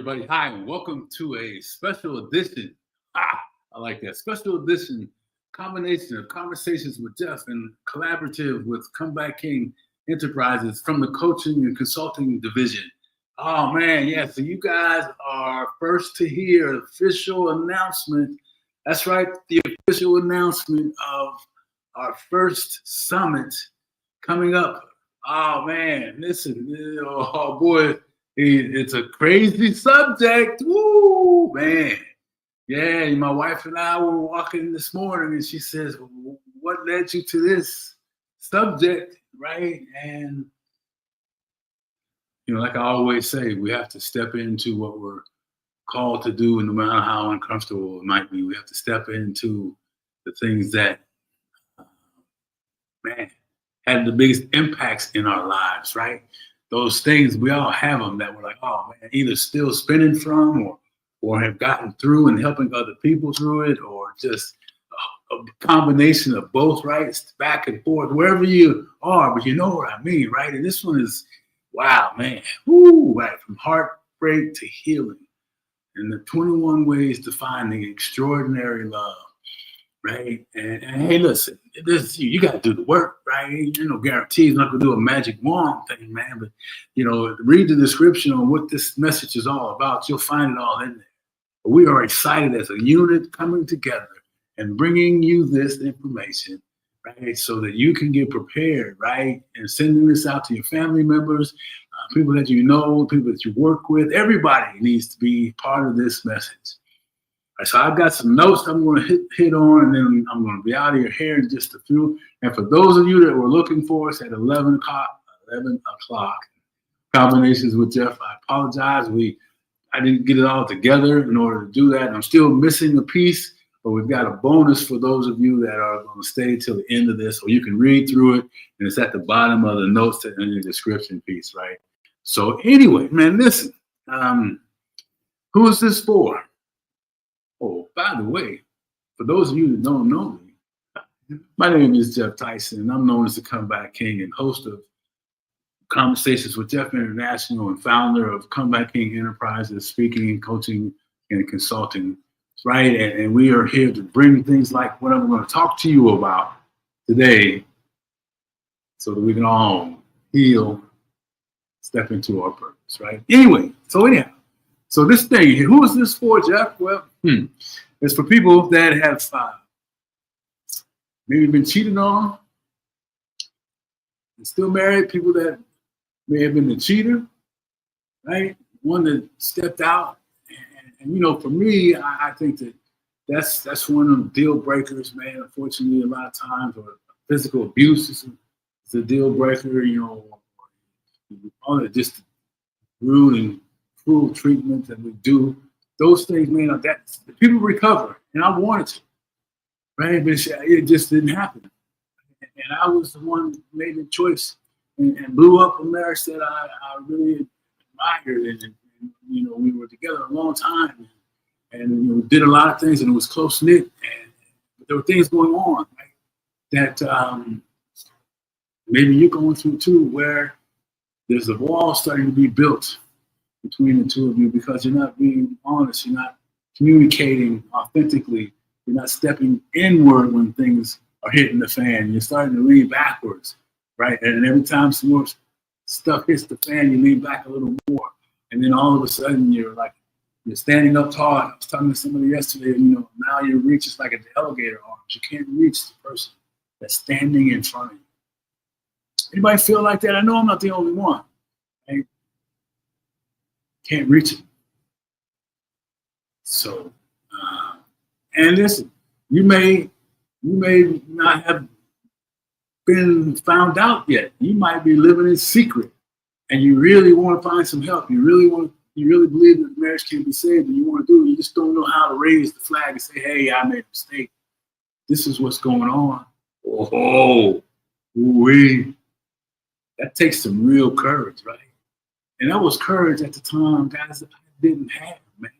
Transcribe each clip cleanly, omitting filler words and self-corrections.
everybody. Hi, and welcome to a special edition. I like that. Special edition combination of conversations with Geoff and collaborative with Comeback King Enterprises from the coaching and consulting division. Oh, man. Yeah. So you guys are first to hear the official announcement. That's right. The official announcement of our first summit coming up. Oh, man. Listen. Oh, boy. It's a crazy subject. Woo, man. Yeah, my wife and I were walking this morning and she says, what led you to this subject, right? And, like I always say, we have to step into what we're called to do, and no matter how uncomfortable it might be, we have to step into the things that, man, had the biggest impacts in our lives, right? Those things, we all have them that we're like, oh man, either still spinning from or have gotten through and helping other people through it, or just a combination of both, right? It's back and forth, wherever you are, but you know what I mean, right? And this one is, wow, man, whoo, right? From heartbreak to healing, and the 21 ways to finding extraordinary love. Right. And hey, listen, you got to do the work, right? There's no guarantees. I'm not going to do a magic wand thing, man. But, read the description on what this message is all about. You'll find it all in there. But we are excited as a unit coming together and bringing you this information, right? So that you can get prepared, right? And sending this out to your family members, people that you know, people that you work with. Everybody needs to be part of this message. So I've got some notes I'm going to hit on, and then I'm going to be out of your hair in just a few. And for those of you that were looking for us at 11 o'clock, combinations with Geoff, I apologize. I didn't get it all together in order to do that. I'm still missing a piece, but we've got a bonus for those of you that are going to stay till the end of this, so you can read through it, and it's at the bottom of the notes in the description piece, right? So anyway, man, listen, who is this for? Oh, by the way, for those of you that don't know me, my name is Geoff Tyson, and I'm known as the Comeback King and host of Conversations with Geoff International and founder of Comeback King Enterprises, speaking, coaching, and consulting, right? And we are here to bring things like what I'm going to talk to you about today so that we can all heal, step into our purpose, right? Anyway, so this thing, who is this for, Geoff? Well, it's for people that have maybe been cheated on and still married, people that may have been the cheater, right? One that stepped out. And for me, I think that's one of the deal breakers, man. Unfortunately, a lot of times, or physical abuse is a deal breaker, or just rude and cruel treatment that we do. Those things, man, that people recover, and I wanted to, right? But it just didn't happen. And I was the one who made the choice and blew up a marriage that I really admired. And we were together a long time, and we did a lot of things, and it was close knit. But there were things going on, right, that maybe you're going through too, where there's a wall starting to be built between the two of you because you're not being honest, you're not communicating authentically, you're not stepping inward when things are hitting the fan. You're starting to lean backwards, right? And every time some more stuff hits the fan, you lean back a little more. And then all of a sudden you're standing up tall. I was talking to somebody yesterday, now your reach is like an alligator arms. You can't reach the person that's standing in front of you. Anybody feel like that? I know I'm not the only one. Right? Can't reach it. So, and listen, you may not have been found out yet. You might be living in secret, and you really want to find some help. You really believe that marriage can be saved, and you want to do it. You just don't know how to raise the flag and say, "Hey, I made a mistake. This is what's going on." Oh, that takes some real courage, right? And that was courage at the time, guys, that I didn't have, man.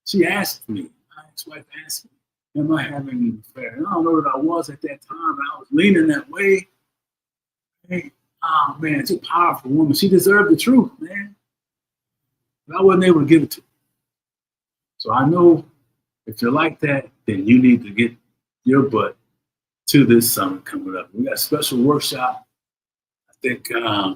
She asked me, my ex-wife asked me, am I having an affair? And I don't know that I was at that time, but I was leaning that way. Hey, oh, man, she's a powerful woman. She deserved the truth, man. But I wasn't able to give it to her. So I know if you're like that, then you need to get your butt to this summit coming up. We got a special workshop, I think,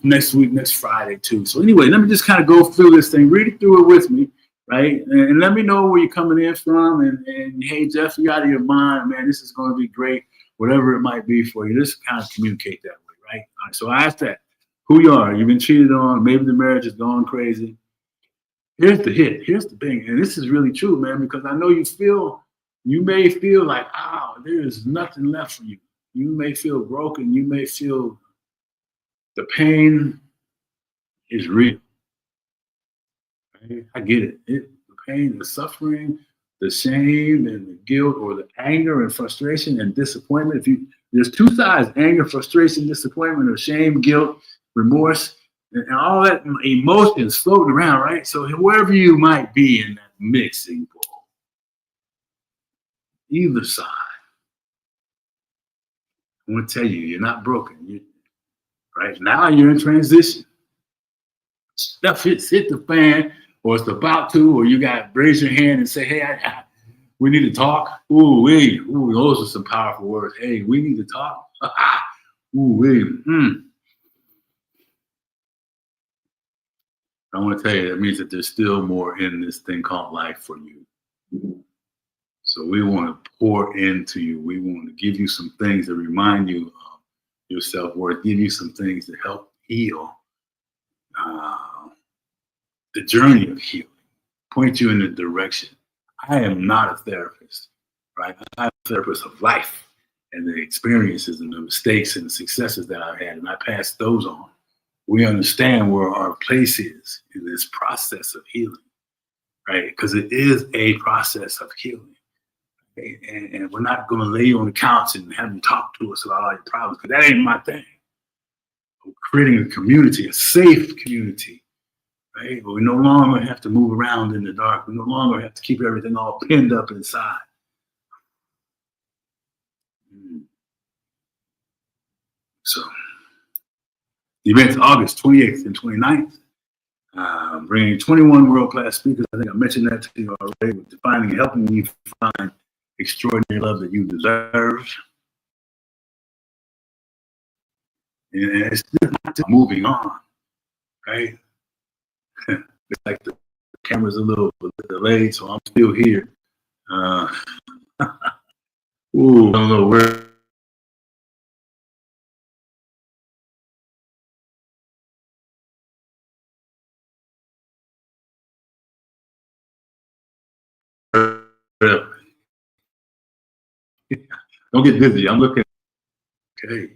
next week, next Friday, too. So anyway, let me just kind of go through this thing, read it through it with me, right? And let me know where you're coming in from. And hey, Geoff, you out of your mind, man, this is going to be great, whatever it might be for you. Just kind of communicate that way, right? All right, so I asked that. Who you are, you've been cheated on, maybe the marriage is going crazy. Here's the hit. Here's the thing. And this is really true, man, because I know you may feel like, oh, there is nothing left for you. You may feel broken. You may feel the pain is real. Right? I get it. The pain, the suffering, the shame and the guilt or the anger and frustration and disappointment. There's two sides, anger, frustration, disappointment, or shame, guilt, remorse, and all that emotions floating around, right? So wherever you might be in that mixing bowl, either side, I want to tell you, you're not broken. Right now, you're in transition. Stuff hit the fan, or it's about to, or you got to raise your hand and say, hey, we need to talk. Ooh, those are some powerful words. Hey, we need to talk. I want to tell you, that means that there's still more in this thing called life for you. So we want to pour into you. We want to give you some things that remind you of your self-worth, give you some things to help heal the journey of healing, point you in the direction. I am not a therapist, right? I'm a therapist of life and the experiences and the mistakes and the successes that I've had, and I pass those on. We understand where our place is in this process of healing, right? Because it is a process of healing. Okay? And we're not going to lay you on the couch and have you talk to us about all your problems, because that ain't my thing. We're creating a community, a safe community, right? But we no longer have to move around in the dark. We no longer have to keep everything all pinned up inside. So the event's August 28th and 29th. Bringing 21 world-class speakers. I think I mentioned that to you already, with defining and helping you find extraordinary love that you deserve. And it's not just moving on, right? It's like the camera's a little delayed, so I'm still here. I don't know where. Don't get dizzy. I'm looking. Okay.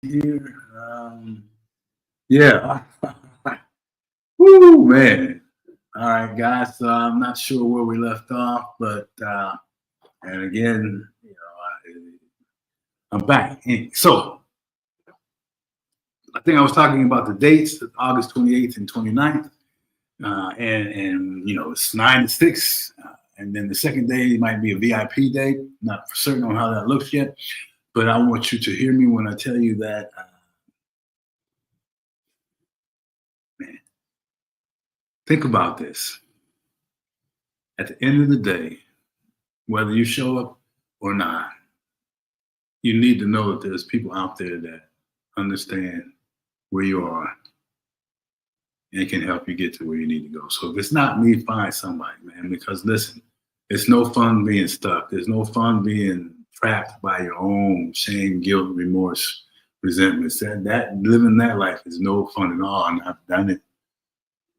Here. Yeah. Woo, man. All right, guys. So I'm not sure where we left off, but and again, I'm back. And so I think I was talking about the dates, August 28th and 29th. And you know, it's 9 to 6. And then the second day might be a VIP day. Not for certain on how that looks yet. But I want you to hear me when I tell you that, man, think about this. At the end of the day, whether you show up or not, you need to know that there's people out there that understand where you are and can help you get to where you need to go. So if it's not me, find somebody, man, because listen, it's no fun being stuck. There's no fun being trapped by your own shame, guilt, remorse, resentments. That living that life is no fun at all, and I've done it.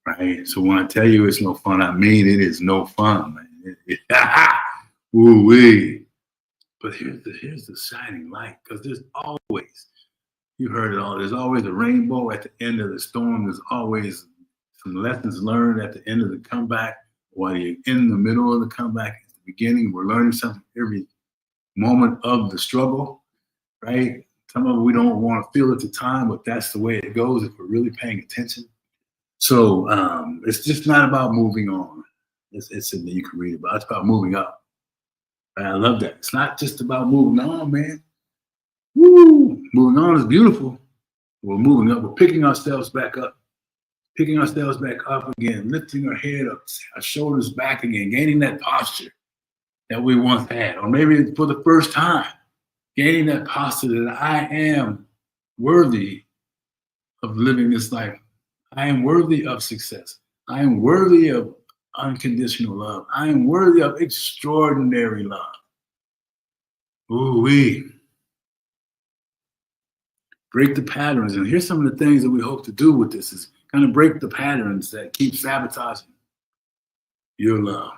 Right. So when I tell you it's no fun, I mean it is no fun, man. Woo wee. But here's the shining light, because there's always, you heard it all, there's always a rainbow at the end of the storm. There's always some lessons learned at the end of the comeback. While you're in the middle of the comeback, at the beginning, we're learning something every moment of the struggle, right? Some of it we don't want to feel at the time, but that's the way it goes if we're really paying attention. So it's just not about moving on. It's something you can read about. It's about moving up. And I love that. It's not just about moving on, man. Woo! Moving on is beautiful. We're moving up. We're picking ourselves back up. Picking ourselves back up again. Lifting our head up, our shoulders back again. Gaining that posture that we once had. Or maybe for the first time, gaining that posture that I am worthy of living this life. I am worthy of success. I am worthy of unconditional love. I am worthy of extraordinary love. Ooh-wee. Break the patterns. And here's some of the things that we hope to do with this is kind of break the patterns that keep sabotaging your love.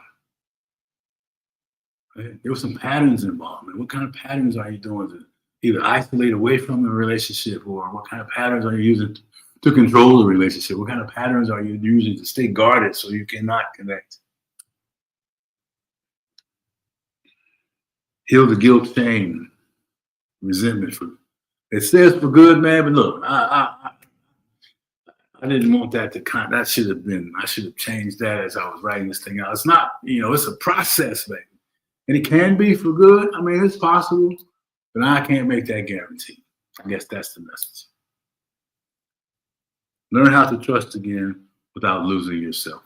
Right? There were some patterns involved. Man. What kind of patterns are you doing to either isolate away from the relationship, or what kind of patterns are you using to control the relationship? What kind of patterns are you using to stay guarded so you cannot connect? Heal the guilt, shame, resentment. It says for good, man, but look, I didn't want that to that should have been, I should have changed that as I was writing this thing out. It's not, it's a process, baby. And it can be for good. I mean, it's possible, but I can't make that guarantee. I guess that's the message. Learn how to trust again without losing yourself.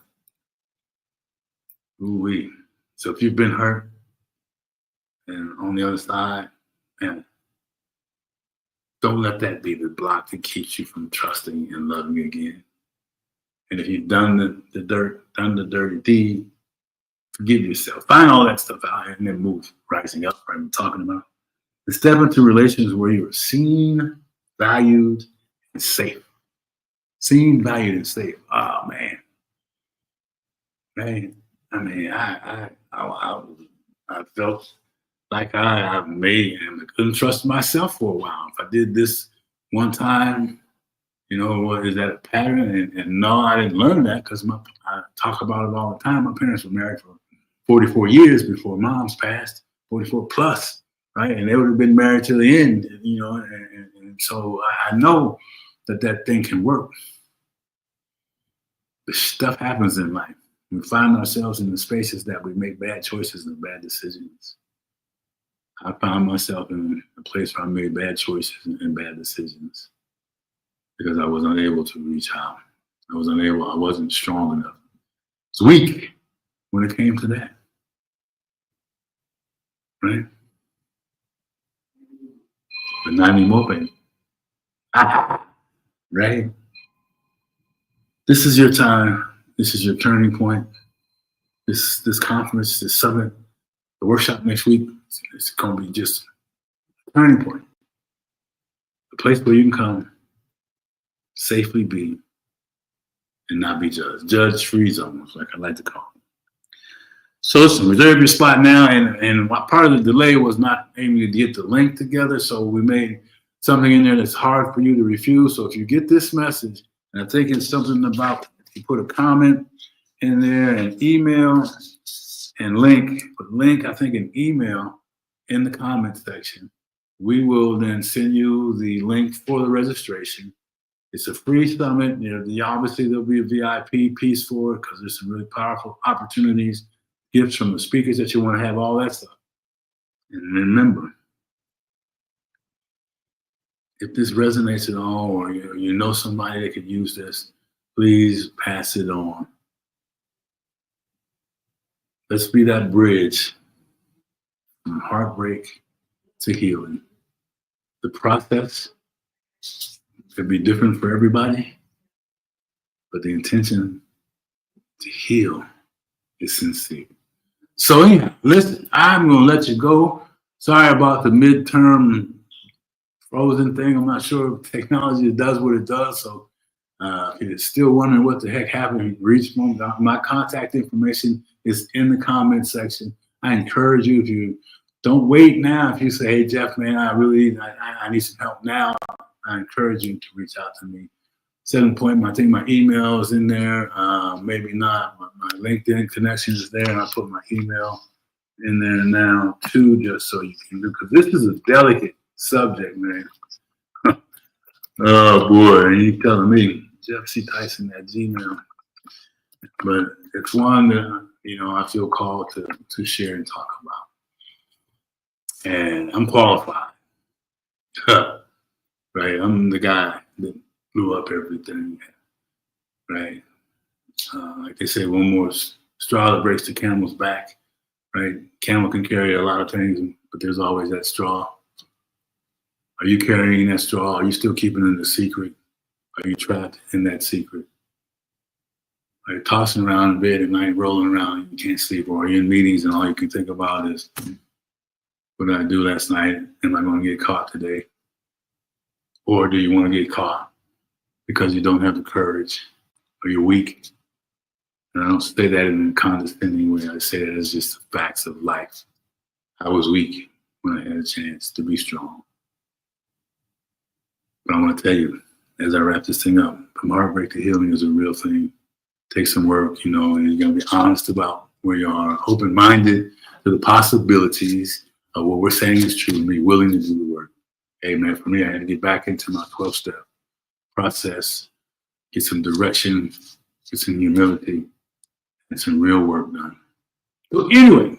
Ooh-wee. So if you've been hurt and on the other side, man, don't let that be the block that keeps you from trusting and loving again. And if you've done the dirt, done the dirty deed, forgive yourself. Find all that stuff out and then move, rising up, right? I'm talking about. And step into relations where you are seen, valued, and safe. Seen, valued, and safe. Oh man. Man, I mean, I felt like I couldn't trust myself for a while. If I did this one time, what is that a pattern? And no, I didn't learn that because I talk about it all the time. My parents were married for 44 years before mom's passed, 44 plus, right? And they would have been married to the end, and so I know that thing can work. But stuff happens in life. We find ourselves in the spaces that we make bad choices and bad decisions. I found myself in a place where I made bad choices and bad decisions because I was unable to reach out. I wasn't strong enough. I was weak when it came to that. Right? But not anymore, baby. Right? This is your time. This is your turning point. This conference, this summit, the workshop next week, it's going to be just a turning point. A place where you can come, safely be, and not be judged. Judge-free zone, like I like to call it. So listen, reserve your spot now. And part of the delay was not aiming to get the link together. So we made something in there that's hard for you to refuse. So if you get this message, and I think it's something about, if you put a comment in there, an email, and link, I think an email in the comment section, we will then send you the link for the registration. It's a free summit. Obviously there'll be a VIP piece for it because there's some really powerful opportunities, gifts from the speakers that you want to have, all that stuff. And remember, if this resonates at all, or you know somebody that could use this, please pass it on. Let's be that bridge from heartbreak to healing. The process could be different for everybody, but the intention to heal is sincere. So anyhow, listen, I'm going to let you go. Sorry about the midterm frozen thing. I'm not sure if technology does what it does. So if you're still wondering what the heck happened, reach me. My contact information is in the comment section. I encourage you, if you don't wait now, if you say, hey, Geoff, man, I need some help now, I encourage you to reach out to me. 7 point, I think my email is in there. Maybe not. My LinkedIn connection is there, and I put my email in there now too, just so you can do, because this is a delicate subject, man. Oh boy, you telling me, Geoff C. Tyson at Gmail. But it's one that I feel called to share and talk about. And I'm qualified. Right? I'm the guy that blew up everything. Right? Like they say, one more straw that breaks the camel's back. Right? Camel can carry a lot of things, but there's always that straw. Are you carrying that straw? Are you still keeping it a secret? Are you trapped in that secret? Are you tossing around in bed at night, rolling around, and you can't sleep? Or are you in meetings and all you can think about is, what did I do last night? Am I going to get caught today? Or do you want to get caught because you don't have the courage, or you're weak? And I don't say that in a condescending way. I say that as just the facts of life. I was weak when I had a chance to be strong. But I want to tell you, as I wrap this thing up, from heartbreak to healing is a real thing. Take some work, and you got to be honest about where you are, open-minded to the possibilities of what we're saying is true, and be willing to do the work. Hey, man, for me, I had to get back into my 12-step process, get some direction, get some humility, and some real work done. So anyway,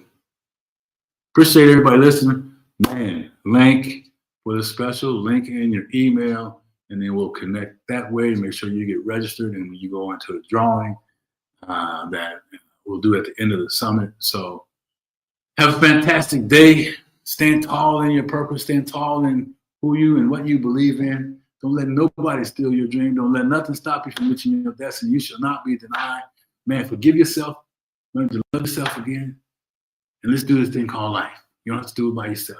appreciate everybody listening. Man, link for the special, link in your email, and then we'll connect that way to make sure you get registered, and you go into a drawing that we'll do at the end of the summit. So have a fantastic day. Stand tall in your purpose. Stand tall in who you and what you believe in. Don't let nobody steal your dream. Don't let nothing stop you from reaching your destiny. You shall not be denied. Man, forgive yourself. Learn to love yourself again. And let's do this thing called life. You don't have to do it by yourself.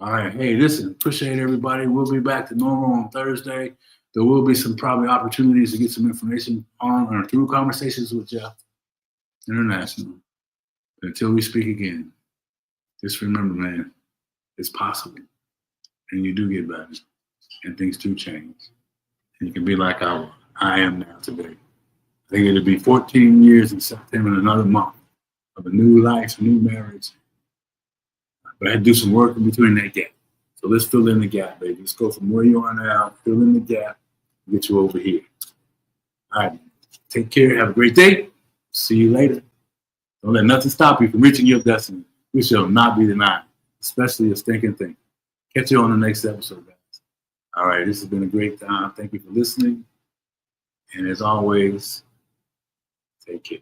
All right. Hey, listen, appreciate everybody. We'll be back to normal on Thursday. There will be some probably opportunities to get some information on or through conversations with Geoff International. But until we speak again, just remember, man, it's possible. And you do get better. And things do change. And you can be like I am now today. I think it'll be 14 years in September, another month of a new life, a new marriage. But I had to do some work in between that gap. So let's fill in the gap, baby. Let's go from where you are now, fill in the gap, get you over here. All right. Take care. Have a great day. See you later. Don't let nothing stop you from reaching your destiny. We shall not be denied, especially a stinking thing. Catch you on the next episode, guys. All right. This has been a great time. Thank you for listening. And as always, take care.